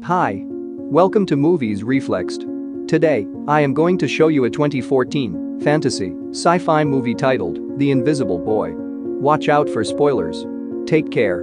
Hi. Welcome to Movies Reflexed. Today, I am going to show you a 2014 fantasy sci-fi movie titled The Invisible Boy. Watch out for spoilers. Take care.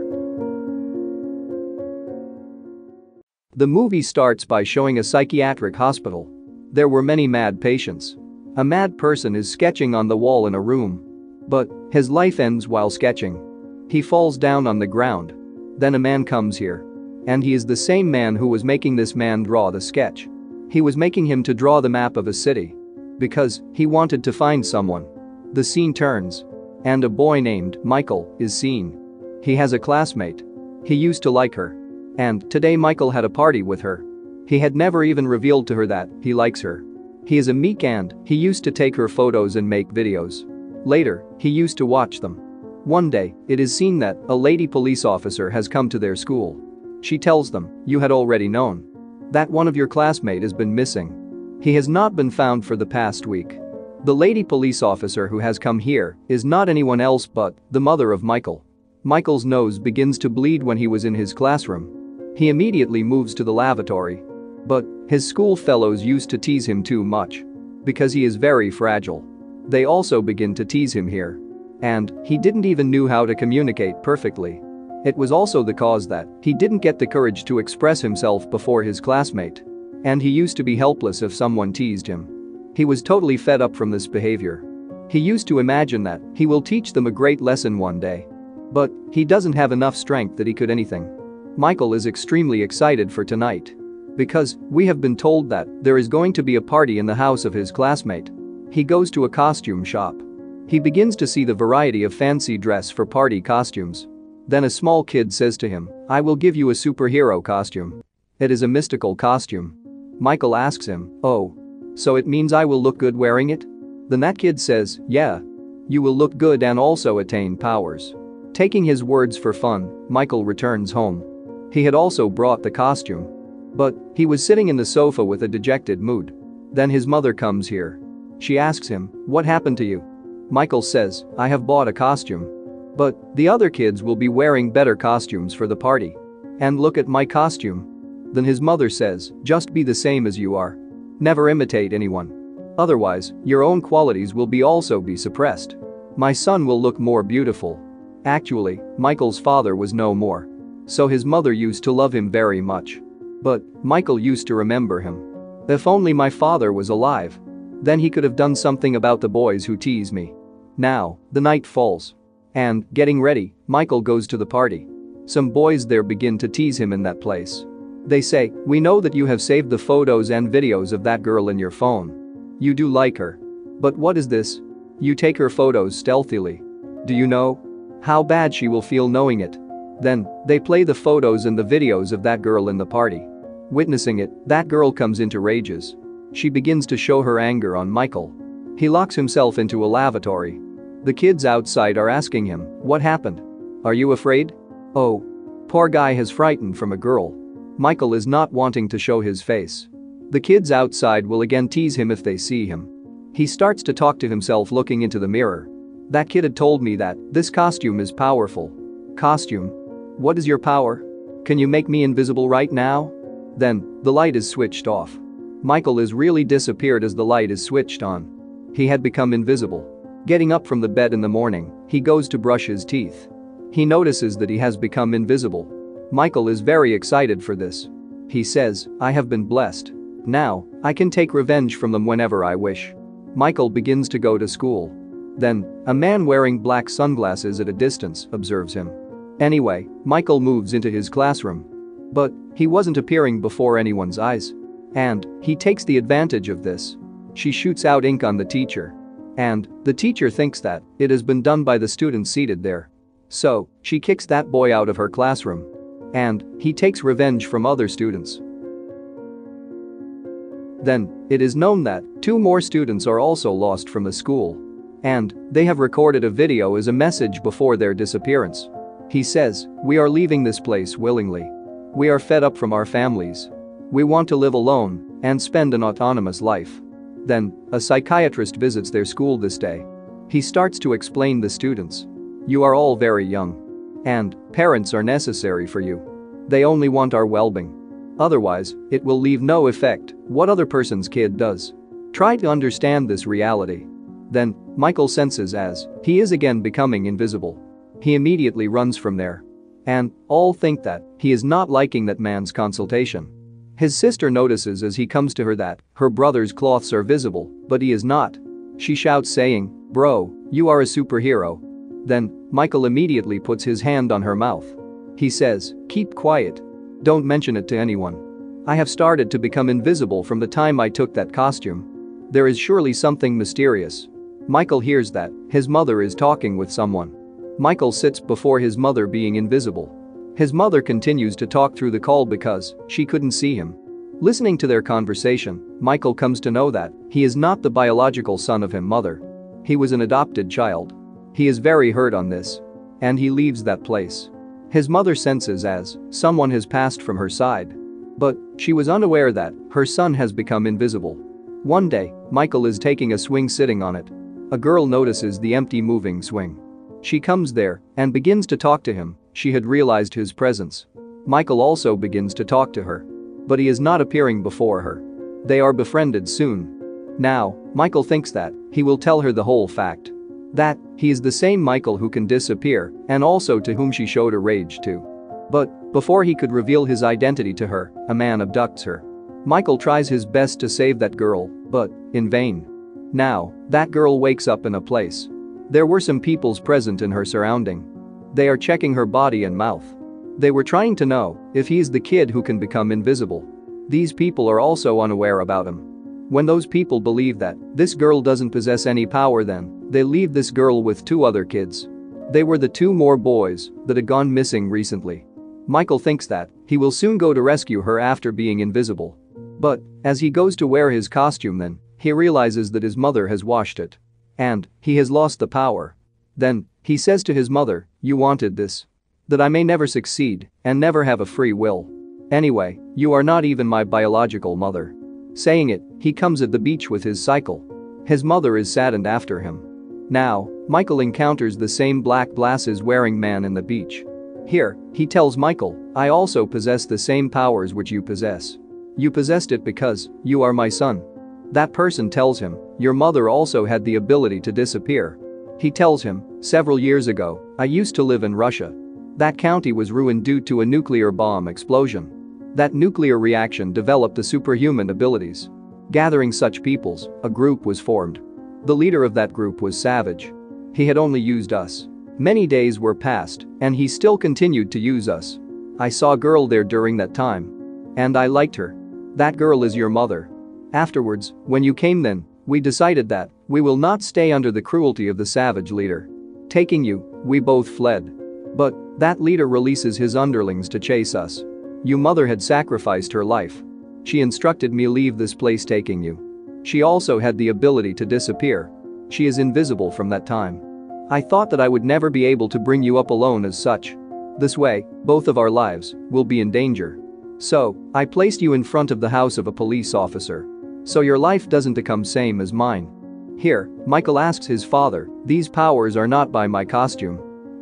The movie starts by showing a psychiatric hospital. There were many mad patients. A mad person is sketching on the wall in a room. But his life ends while sketching. He falls down on the ground. Then a man comes here. And he is the same man who was making this man draw the sketch. He was making him to draw the map of a city. Because he wanted to find someone. The scene turns. And a boy named Michael is seen. He has a classmate. He used to like her. And today Michael had a party with her. He had never even revealed to her that he likes her. He is a meek and he used to take her photos and make videos. Later, he used to watch them. One day, it is seen that a lady police officer has come to their school. She tells them, "You had already known that one of your classmates has been missing. He has not been found for the past week." The lady police officer who has come here is not anyone else but the mother of Michael. Michael's nose begins to bleed when he was in his classroom. He immediately moves to the lavatory. But his school fellows used to tease him too much. Because he is very fragile. They also begin to tease him here. And he didn't even know how to communicate perfectly. It was also the cause that he didn't get the courage to express himself before his classmate. And he used to be helpless if someone teased him. He was totally fed up from this behavior. He used to imagine that he will teach them a great lesson one day. But he doesn't have enough strength that he could anything. Michael is extremely excited for tonight. Because we have been told that there is going to be a party in the house of his classmate. He goes to a costume shop. He begins to see the variety of fancy dress for party costumes. Then a small kid says to him, "I will give you a superhero costume. It is a mystical costume." Michael asks him, "Oh. So it means I will look good wearing it?" Then that kid says, "Yeah. You will look good and also attain powers." Taking his words for fun, Michael returns home. He had also brought the costume. But he was sitting in the sofa with a dejected mood. Then his mother comes here. She asks him, "What happened to you?" Michael says, "I have bought a costume. But the other kids will be wearing better costumes for the party. And look at my costume." Then his mother says, "Just be the same as you are. Never imitate anyone. Otherwise, your own qualities will also be suppressed. My son will look more beautiful." Actually, Michael's father was no more. So his mother used to love him very much. But Michael used to remember him. "If only my father was alive. Then he could have done something about the boys who tease me." Now, the night falls. And, getting ready, Michael goes to the party. Some boys there begin to tease him in that place. They say, "We know that you have saved the photos and videos of that girl in your phone. You do like her. But what is this? You take her photos stealthily. Do you know how bad she will feel knowing it?" Then, they play the photos and the videos of that girl in the party. Witnessing it, that girl comes into rages. She begins to show her anger on Michael. He locks himself into a lavatory. The kids outside are asking him, "What happened? Are you afraid?" "Oh. Poor guy has frightened from a girl." Michael is not wanting to show his face. The kids outside will again tease him if they see him. He starts to talk to himself looking into the mirror. "That kid had told me that this costume is powerful." "Costume? What is your power? Can you make me invisible right now?" Then, the light is switched off. Michael is really disappeared as the light is switched on. He had become invisible. Getting up from the bed in the morning, he goes to brush his teeth. He notices that he has become invisible. Michael is very excited for this. He says, "I have been blessed. Now, I can take revenge from them whenever I wish." Michael begins to go to school. Then, a man wearing black sunglasses at a distance observes him. Anyway, Michael moves into his classroom. But he wasn't appearing before anyone's eyes. And he takes the advantage of this. She shoots out ink on the teacher. And the teacher thinks that it has been done by the students seated there. So, she kicks that boy out of her classroom. And he takes revenge from other students. Then, it is known that 2 more students are also lost from the school. And they have recorded a video as a message before their disappearance. He says, "We are leaving this place willingly. We are fed up from our families. We want to live alone and spend an autonomous life." Then, a psychiatrist visits their school this day. He starts to explain the students. "You are all very young. And parents are necessary for you. They only want our well-being. Otherwise, it will leave no effect what other person's kid does. Try to understand this reality. Then, Michael senses as he is again becoming invisible. He immediately runs from there. And all think that he is not liking that man's consultation. His sister notices as he comes to her that her brother's cloths are visible, but he is not. She shouts saying, "Bro, you are a superhero." Then, Michael immediately puts his hand on her mouth. He says, "Keep quiet. Don't mention it to anyone. I have started to become invisible from the time I took that costume. There is surely something mysterious." Michael hears that his mother is talking with someone. Michael sits before his mother being invisible. His mother continues to talk through the call because she couldn't see him. Listening to their conversation, Michael comes to know that he is not the biological son of his mother. He was an adopted child. He is very hurt on this. And he leaves that place. His mother senses as someone has passed from her side. But she was unaware that her son has become invisible. One day, Michael is taking a swing sitting on it. A girl notices the empty moving swing. She comes there and begins to talk to him. She had realized his presence. Michael also begins to talk to her. But he is not appearing before her. They are befriended soon. Now, Michael thinks that he will tell her the whole fact. That he is the same Michael who can disappear and also to whom she showed a rage to. But before he could reveal his identity to her, a man abducts her. Michael tries his best to save that girl, but in vain. Now, that girl wakes up in a place. There were some peoples present in her surrounding. They are checking her body and mouth. They were trying to know if he is the kid who can become invisible. These people are also unaware about him. When those people believe that this girl doesn't possess any power, then they leave this girl with two other kids. They were the two more boys that had gone missing recently. Michael thinks that he will soon go to rescue her after being invisible. But as he goes to wear his costume, then he realizes that his mother has washed it. And he has lost the power. Then he says to his mother, "You wanted this. That I may never succeed and never have a free will. Anyway, you are not even my biological mother." Saying it, he comes at the beach with his cycle. His mother is saddened after him. Now, Michael encounters the same black glasses wearing man in the beach. Here, he tells Michael, "I also possess the same powers which you possess. You possessed it because you are my son." That person tells him, "Your mother also had the ability to disappear." He tells him, "Several years ago, I used to live in Russia. That county was ruined due to a nuclear bomb explosion. That nuclear reaction developed the superhuman abilities. Gathering such peoples, a group was formed. The leader of that group was Savage. He had only used us. Many days were passed, and he still continued to use us. I saw a girl there during that time. And I liked her. That girl is your mother. Afterwards, when you came, then we decided that we will not stay under the cruelty of the Savage leader. Taking you, we both fled. But that leader releases his underlings to chase us. Your mother had sacrificed her life. She instructed me leave this place taking you. She also had the ability to disappear. She is invisible from that time. I thought that I would never be able to bring you up alone as such. This way, both of our lives will be in danger. So, I placed you in front of the house of a police officer. So your life doesn't become same as mine." Here, Michael asks his father, "These powers are not by my costume.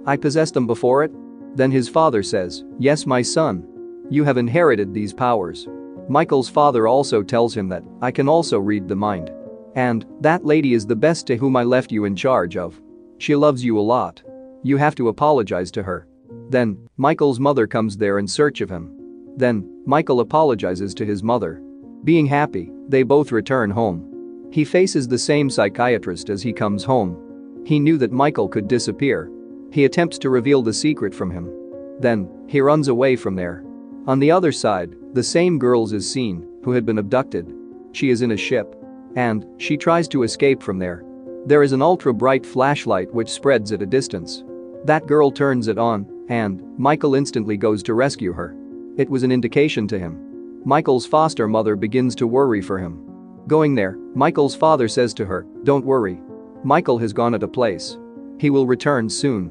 I possessed them before it?" Then his father says, "Yes, my son. You have inherited these powers." Michael's father also tells him that, "I can also read the mind. And that lady is the best to whom I left you in charge of. She loves you a lot. You have to apologize to her." Then, Michael's mother comes there in search of him. Then, Michael apologizes to his mother. Being happy, they both return home. He faces the same psychiatrist as he comes home. He knew that Michael could disappear. He attempts to reveal the secret from him. Then, he runs away from there. On the other side, the same girl is seen, who had been abducted. She is in a ship. And she tries to escape from there. There is an ultra-bright flashlight which spreads at a distance. That girl turns it on, and Michael instantly goes to rescue her. It was an indication to him. Michael's foster mother begins to worry for him. Going there, Michael's father says to her, "Don't worry. Michael has gone at a place. He will return soon."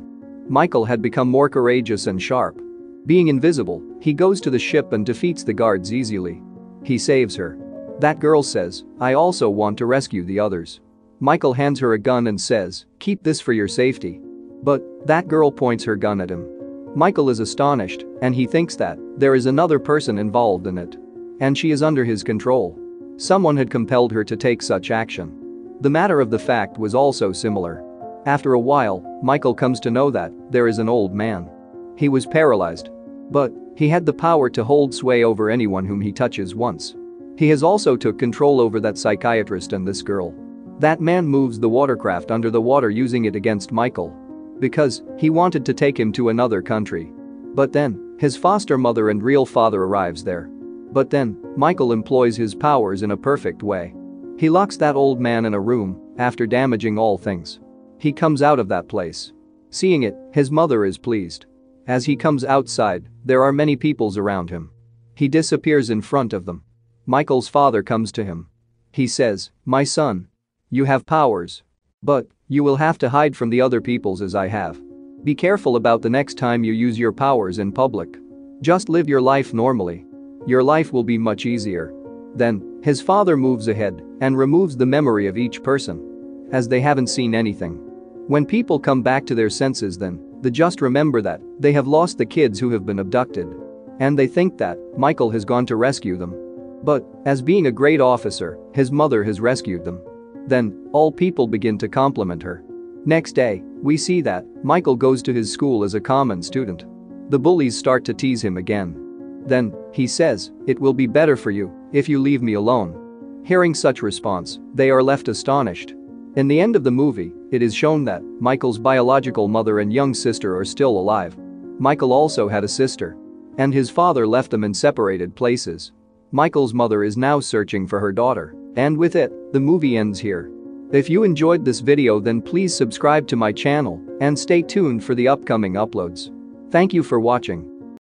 Michael had become more courageous and sharp. Being invisible, he goes to the ship and defeats the guards easily. He saves her. That girl says, "I also want to rescue the others." Michael hands her a gun and says, "Keep this for your safety." But that girl points her gun at him. Michael is astonished, and he thinks that there is another person involved in it. and she is under his control. Someone had compelled her to take such action. The matter of the fact was also similar. After a while, Michael comes to know that there is an old man. He was paralyzed. But he had the power to hold sway over anyone whom he touches once. He has also took control over that psychiatrist and this girl. That man moves the watercraft under the water using it against Michael. Because he wanted to take him to another country. But then, his foster mother and real father arrives there. But then, Michael employs his powers in a perfect way. He locks that old man in a room after damaging all things. He comes out of that place. Seeing it, his mother is pleased. As he comes outside, there are many peoples around him. He disappears in front of them. Michael's father comes to him. He says, "My son. You have powers. But you will have to hide from the other peoples as I have. Be careful about the next time you use your powers in public. Just live your life normally. Your life will be much easier." Then, his father moves ahead and removes the memory of each person. As they haven't seen anything. When people come back to their senses, then they just remember that they have lost the kids who have been abducted. And they think that Michael has gone to rescue them. But, as being a great officer, his mother has rescued them. Then, all people begin to compliment her. Next day, we see that Michael goes to his school as a common student. The bullies start to tease him again. Then, he says, "It will be better for you if you leave me alone." Hearing such response, they are left astonished. In the end of the movie, it is shown that Michael's biological mother and young sister are still alive. Michael also had a sister. And his father left them in separated places. Michael's mother is now searching for her daughter. And with it, the movie ends here. If you enjoyed this video, then please subscribe to my channel and stay tuned for the upcoming uploads. Thank you for watching.